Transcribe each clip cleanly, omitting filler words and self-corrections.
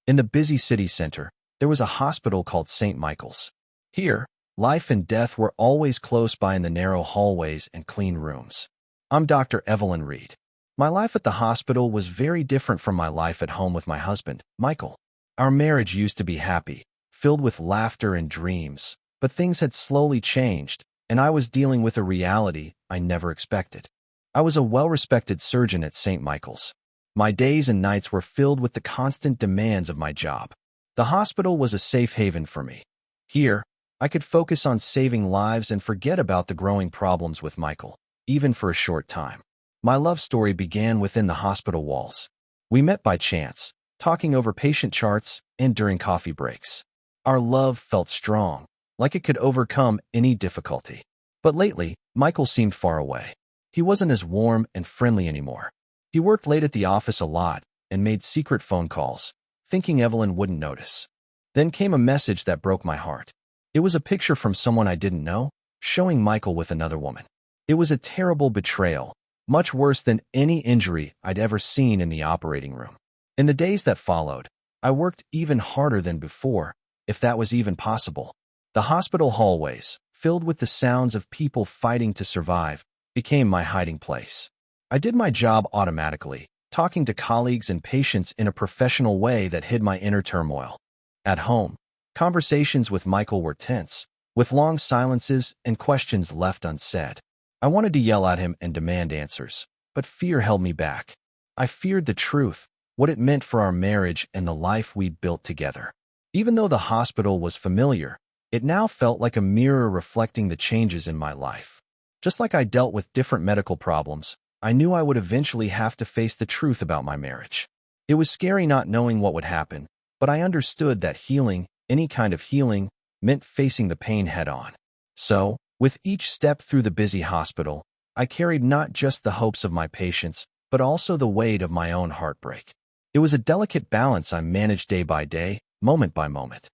In the busy city center, there was a hospital called St. Michael's. Here, life and death were always close by in the narrow hallways and clean rooms. I'm Dr. Evelyn Reed. My life at the hospital was very different from my life at home with my husband, Michael. Our marriage used to be happy, filled with laughter and dreams, but things had slowly changed, and I was dealing with a reality I never expected. I was a well-respected surgeon at St. Michael's. My days and nights were filled with the constant demands of my job. The hospital was a safe haven for me. Here, I could focus on saving lives and forget about the growing problems with Michael, even for a short time. My love story began within the hospital walls. We met by chance, talking over patient charts and during coffee breaks. Our love felt strong, like it could overcome any difficulty. But lately, Michael seemed far away. He wasn't as warm and friendly anymore. He worked late at the office a lot and made secret phone calls, thinking Evelyn wouldn't notice. Then came a message that broke my heart. It was a picture from someone I didn't know, showing Michael with another woman. It was a terrible betrayal, much worse than any injury I'd ever seen in the operating room. In the days that followed, I worked even harder than before, if that was even possible. The hospital hallways, filled with the sounds of people fighting to survive, became my hiding place. I did my job automatically, talking to colleagues and patients in a professional way that hid my inner turmoil. At home, conversations with Michael were tense, with long silences and questions left unsaid. I wanted to yell at him and demand answers, but fear held me back. I feared the truth, what it meant for our marriage and the life we'd built together. Even though the hospital was familiar, it now felt like a mirror reflecting the changes in my life. Just like I dealt with different medical problems, I knew I would eventually have to face the truth about my marriage. It was scary not knowing what would happen, but I understood that healing, any kind of healing, meant facing the pain head-on. So, with each step through the busy hospital, I carried not just the hopes of my patients, but also the weight of my own heartbreak. It was a delicate balance I managed day by day, moment by moment.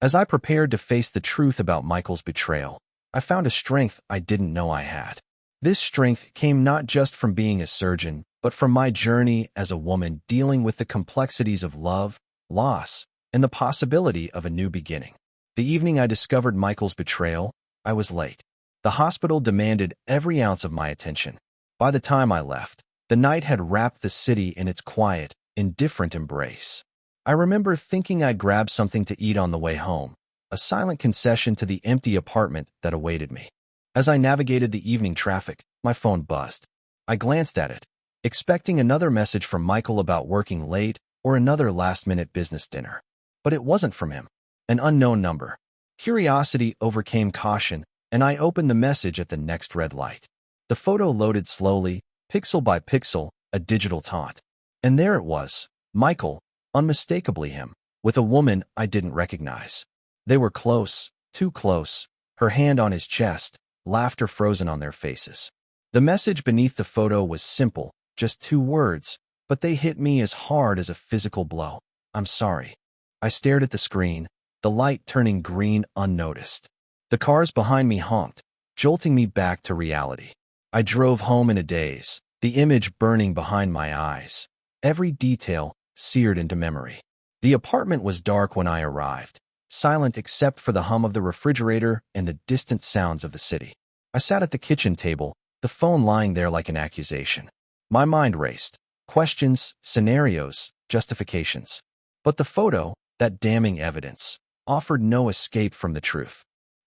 As I prepared to face the truth about Michael's betrayal, I found a strength I didn't know I had. This strength came not just from being a surgeon, but from my journey as a woman dealing with the complexities of love, loss, and the possibility of a new beginning. The evening I discovered Michael's betrayal, I was late. The hospital demanded every ounce of my attention. By the time I left, the night had wrapped the city in its quiet, indifferent embrace. I remember thinking I'd grab something to eat on the way home, a silent concession to the empty apartment that awaited me. As I navigated the evening traffic, my phone buzzed. I glanced at it, expecting another message from Michael about working late or another last-minute business dinner. But it wasn't from him. An unknown number. Curiosity overcame caution, and I opened the message at the next red light. The photo loaded slowly, pixel by pixel, a digital taunt. And there it was, Michael, unmistakably him, with a woman I didn't recognize. They were close, too close, her hand on his chest, laughter frozen on their faces. The message beneath the photo was simple, just 2 words, but they hit me as hard as a physical blow. I'm sorry. I stared at the screen, the light turning green unnoticed. The cars behind me honked, jolting me back to reality. I drove home in a daze, the image burning behind my eyes, every detail seared into memory. The apartment was dark when I arrived, silent except for the hum of the refrigerator and the distant sounds of the city. I sat at the kitchen table, the phone lying there like an accusation. My mind raced. Questions, scenarios, justifications. But the photo, that damning evidence, offered no escape from the truth.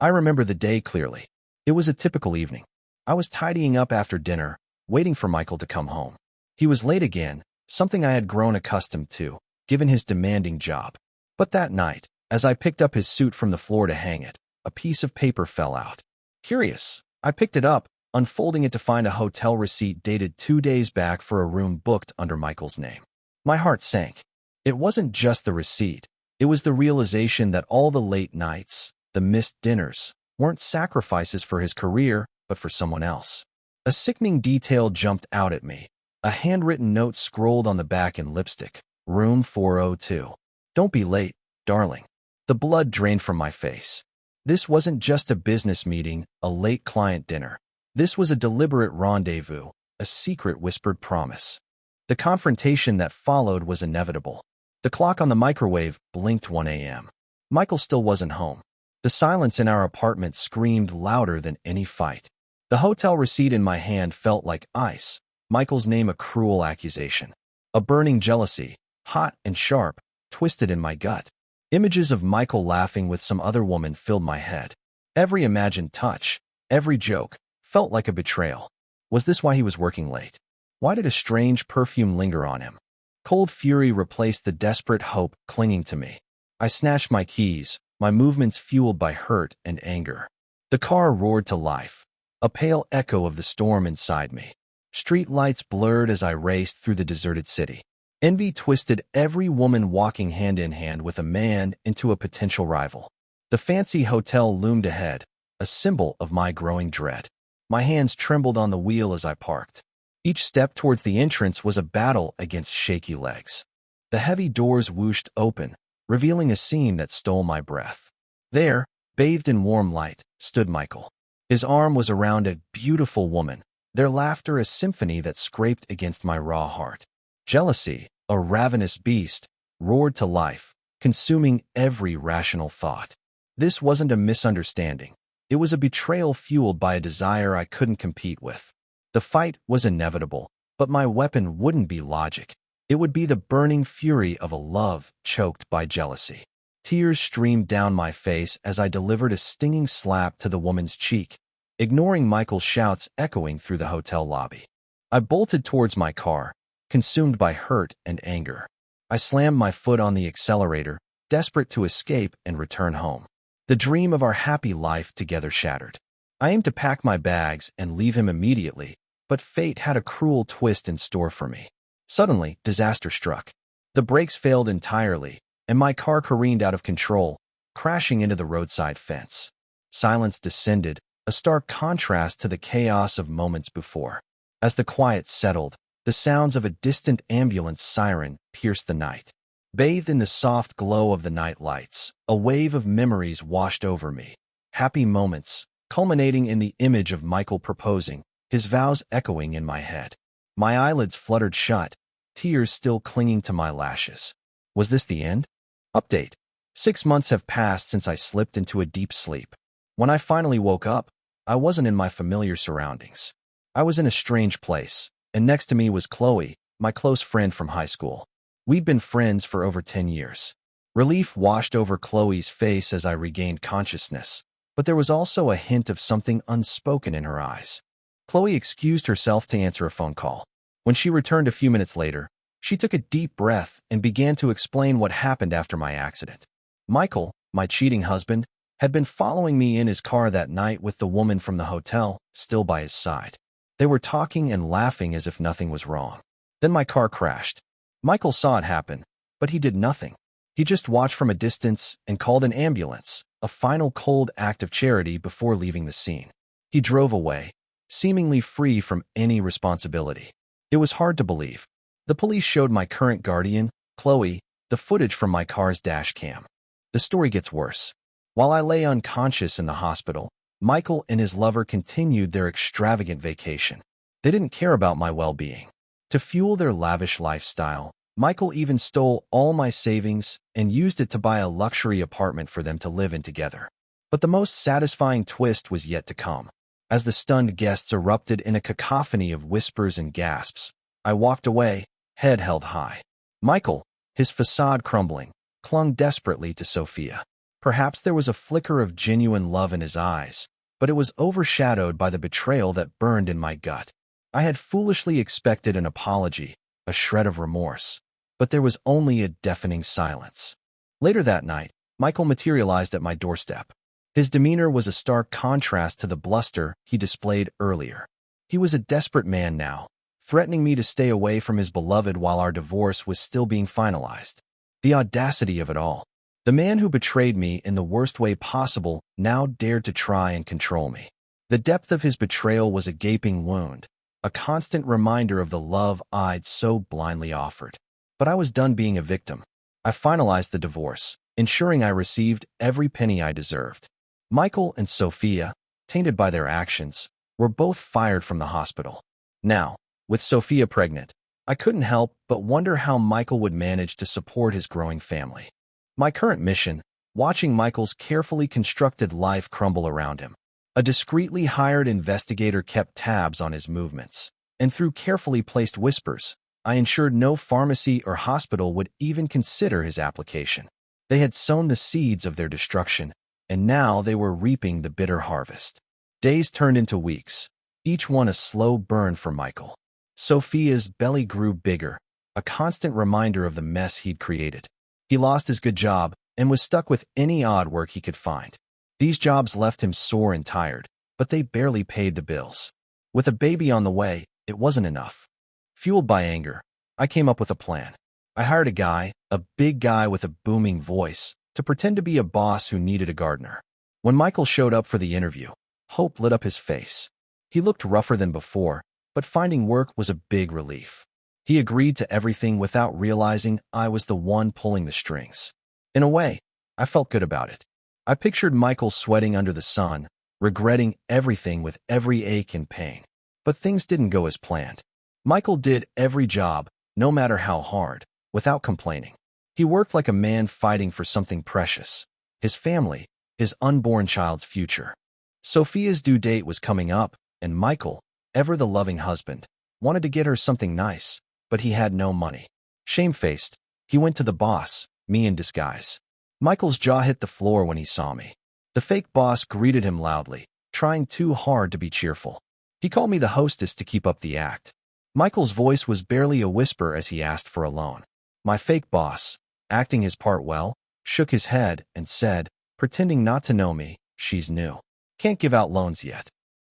I remember the day clearly. It was a typical evening. I was tidying up after dinner, waiting for Michael to come home. He was late again, something I had grown accustomed to, given his demanding job. But that night, as I picked up his suit from the floor to hang it, a piece of paper fell out. Curious, I picked it up, unfolding it to find a hotel receipt dated 2 days back for a room booked under Michael's name. My heart sank. It wasn't just the receipt. It was the realization that all the late nights, the missed dinners, weren't sacrifices for his career, but for someone else. A sickening detail jumped out at me. A handwritten note scrolled on the back in lipstick. Room 402. Don't be late, darling. The blood drained from my face. This wasn't just a business meeting, a late client dinner. This was a deliberate rendezvous, a secret whispered promise. The confrontation that followed was inevitable. The clock on the microwave blinked 1 a.m. Michael still wasn't home. The silence in our apartment screamed louder than any fight. The hotel receipt in my hand felt like ice. Michael's name a cruel accusation. A burning jealousy, hot and sharp, twisted in my gut. Images of Michael laughing with some other woman filled my head. Every imagined touch, every joke, felt like a betrayal. Was this why he was working late? Why did a strange perfume linger on him? Cold fury replaced the desperate hope clinging to me. I snatched my keys, my movements fueled by hurt and anger. The car roared to life, a pale echo of the storm inside me. Street lights blurred as I raced through the deserted city. Envy twisted every woman walking hand in hand with a man into a potential rival. The fancy hotel loomed ahead, a symbol of my growing dread. My hands trembled on the wheel as I parked. Each step towards the entrance was a battle against shaky legs. The heavy doors whooshed open, revealing a scene that stole my breath. There, bathed in warm light, stood Michael. His arm was around a beautiful woman, their laughter a symphony that scraped against my raw heart. Jealousy, a ravenous beast, roared to life, consuming every rational thought. This wasn't a misunderstanding. It was a betrayal fueled by a desire I couldn't compete with. The fight was inevitable, but my weapon wouldn't be logic. It would be the burning fury of a love choked by jealousy. Tears streamed down my face as I delivered a stinging slap to the woman's cheek, ignoring Michael's shouts echoing through the hotel lobby. I bolted towards my car, consumed by hurt and anger. I slammed my foot on the accelerator, desperate to escape and return home. The dream of our happy life together shattered. I aimed to pack my bags and leave him immediately, but fate had a cruel twist in store for me. Suddenly, disaster struck. The brakes failed entirely, and my car careened out of control, crashing into the roadside fence. Silence descended, a stark contrast to the chaos of moments before. As the quiet settled, the sounds of a distant ambulance siren pierced the night. Bathed in the soft glow of the night lights, a wave of memories washed over me. Happy moments, culminating in the image of Michael proposing, his vows echoing in my head. My eyelids fluttered shut, tears still clinging to my lashes. Was this the end? Update. 6 months have passed since I slipped into a deep sleep. When I finally woke up, I wasn't in my familiar surroundings. I was in a strange place, and next to me was Chloe, my close friend from high school. We'd been friends for over 10 years. Relief washed over Chloe's face as I regained consciousness, but there was also a hint of something unspoken in her eyes. Chloe excused herself to answer a phone call. When she returned a few minutes later, she took a deep breath and began to explain what happened after my accident. Michael, my cheating husband, had been following me in his car that night with the woman from the hotel still by his side. They were talking and laughing as if nothing was wrong. Then my car crashed. Michael saw it happen, but he did nothing. He just watched from a distance and called an ambulance, a final cold act of charity before leaving the scene. He drove away, seemingly free from any responsibility. It was hard to believe. The police showed my current guardian, Chloe, the footage from my car's dash cam. The story gets worse. While I lay unconscious in the hospital, Michael and his lover continued their extravagant vacation. They didn't care about my well-being. To fuel their lavish lifestyle, Michael even stole all my savings and used it to buy a luxury apartment for them to live in together. But the most satisfying twist was yet to come. As the stunned guests erupted in a cacophony of whispers and gasps, I walked away, head held high. Michael, his facade crumbling, clung desperately to Sophia. Perhaps there was a flicker of genuine love in his eyes, but it was overshadowed by the betrayal that burned in my gut. I had foolishly expected an apology, a shred of remorse, but there was only a deafening silence. Later that night, Michael materialized at my doorstep. His demeanor was a stark contrast to the bluster he displayed earlier. He was a desperate man now, threatening me to stay away from his beloved while our divorce was still being finalized. The audacity of it all. The man who betrayed me in the worst way possible now dared to try and control me. The depth of his betrayal was a gaping wound, a constant reminder of the love I'd so blindly offered. But I was done being a victim. I finalized the divorce, ensuring I received every penny I deserved. Michael and Sophia, tainted by their actions, were both fired from the hospital. Now, with Sophia pregnant, I couldn't help but wonder how Michael would manage to support his growing family. My current mission, watching Michael's carefully constructed life crumble around him. A discreetly hired investigator kept tabs on his movements, and through carefully placed whispers, I ensured no pharmacy or hospital would even consider his application. They had sown the seeds of their destruction, and now they were reaping the bitter harvest. Days turned into weeks, each one a slow burn for Michael. Sophia's belly grew bigger, a constant reminder of the mess he'd created. He lost his good job and was stuck with any odd work he could find. These jobs left him sore and tired, but they barely paid the bills. With a baby on the way, it wasn't enough. Fueled by anger, I came up with a plan. I hired a big guy with a booming voice, to pretend to be a boss who needed a gardener. When Michael showed up for the interview, hope lit up his face. He looked rougher than before, but finding work was a big relief. He agreed to everything without realizing I was the one pulling the strings. In a way, I felt good about it. I pictured Michael sweating under the sun, regretting everything with every ache and pain. But things didn't go as planned. Michael did every job, no matter how hard, without complaining. He worked like a man fighting for something precious. His family, his unborn child's future. Sophia's due date was coming up, and Michael, ever the loving husband, wanted to get her something nice, but he had no money. Shamefaced, he went to the boss, me in disguise. Michael's jaw hit the floor when he saw me. The fake boss greeted him loudly, trying too hard to be cheerful. He called me the hostess to keep up the act. Michael's voice was barely a whisper as he asked for a loan. My fake boss, acting his part well, shook his head and said, pretending not to know me, she's new. Can't give out loans yet.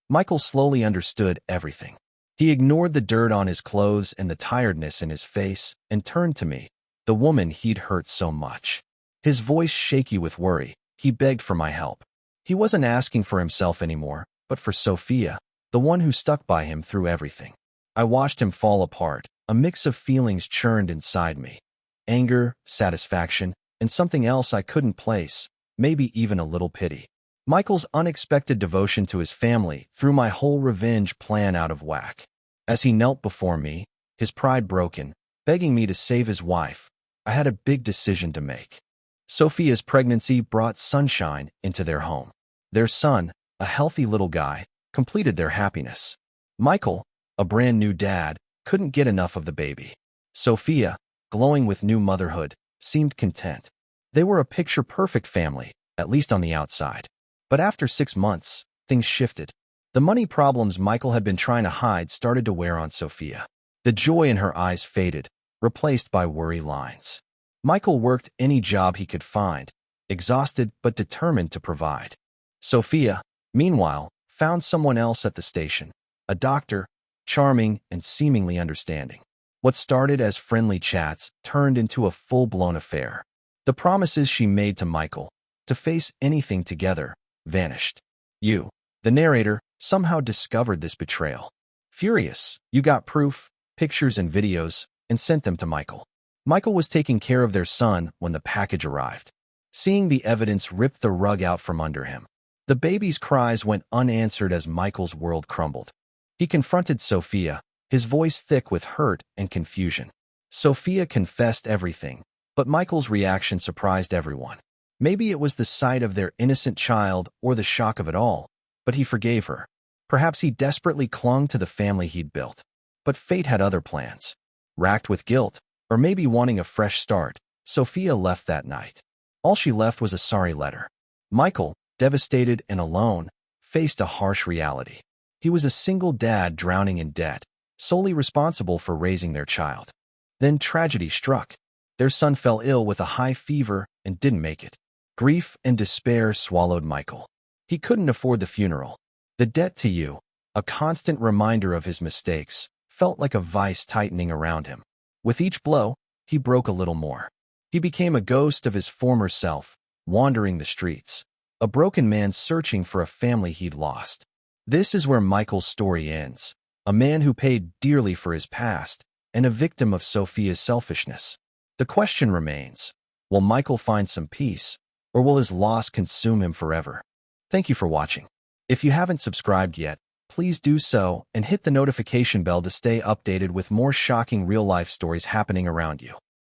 Michael slowly understood everything. He ignored the dirt on his clothes and the tiredness in his face and turned to me, the woman he'd hurt so much. His voice shaky with worry, he begged for my help. He wasn't asking for himself anymore, but for Sophia, the one who stuck by him through everything. I watched him fall apart. A mix of feelings churned inside me. Anger, satisfaction, and something else I couldn't place, maybe even a little pity. Michael's unexpected devotion to his family threw my whole revenge plan out of whack. As he knelt before me, his pride broken, begging me to save his wife, I had a big decision to make. Sophia's pregnancy brought sunshine into their home. Their son, a healthy little guy, completed their happiness. Michael, a brand new dad, couldn't get enough of the baby. Sophia, glowing with new motherhood, seemed content. They were a picture-perfect family, at least on the outside. But after 6 months, things shifted. The money problems Michael had been trying to hide started to wear on Sophia. The joy in her eyes faded, replaced by worry lines. Michael worked any job he could find, exhausted but determined to provide. Sophia, meanwhile, found someone else at the station, a doctor, charming and seemingly understanding. What started as friendly chats turned into a full-blown affair. The promises she made to Michael, to face anything together, vanished. You, the narrator, somehow discovered this betrayal. Furious, you got proof, pictures and videos, and sent them to Michael. Michael was taking care of their son when the package arrived. Seeing the evidence ripped the rug out from under him. The baby's cries went unanswered as Michael's world crumbled. He confronted Sophia, his voice thick with hurt and confusion. Sophia confessed everything, but Michael's reaction surprised everyone. Maybe it was the sight of their innocent child or the shock of it all, but he forgave her. Perhaps he desperately clung to the family he'd built. But fate had other plans. Racked with guilt, or maybe wanting a fresh start, Sophia left that night. All she left was a sorry letter. Michael, devastated and alone, faced a harsh reality. He was a single dad drowning in debt, solely responsible for raising their child. Then tragedy struck. Their son fell ill with a high fever and didn't make it. Grief and despair swallowed Michael. He couldn't afford the funeral. The debt to you, a constant reminder of his mistakes, felt like a vice tightening around him. With each blow, he broke a little more. He became a ghost of his former self, wandering the streets. A broken man searching for a family he'd lost. This is where Michael's story ends. A man who paid dearly for his past, and a victim of Sophia's selfishness. The question remains, will Michael find some peace, or will his loss consume him forever? Thank you for watching. If you haven't subscribed yet, Please do so and hit the notification bell to stay updated with more shocking real-life stories happening around you.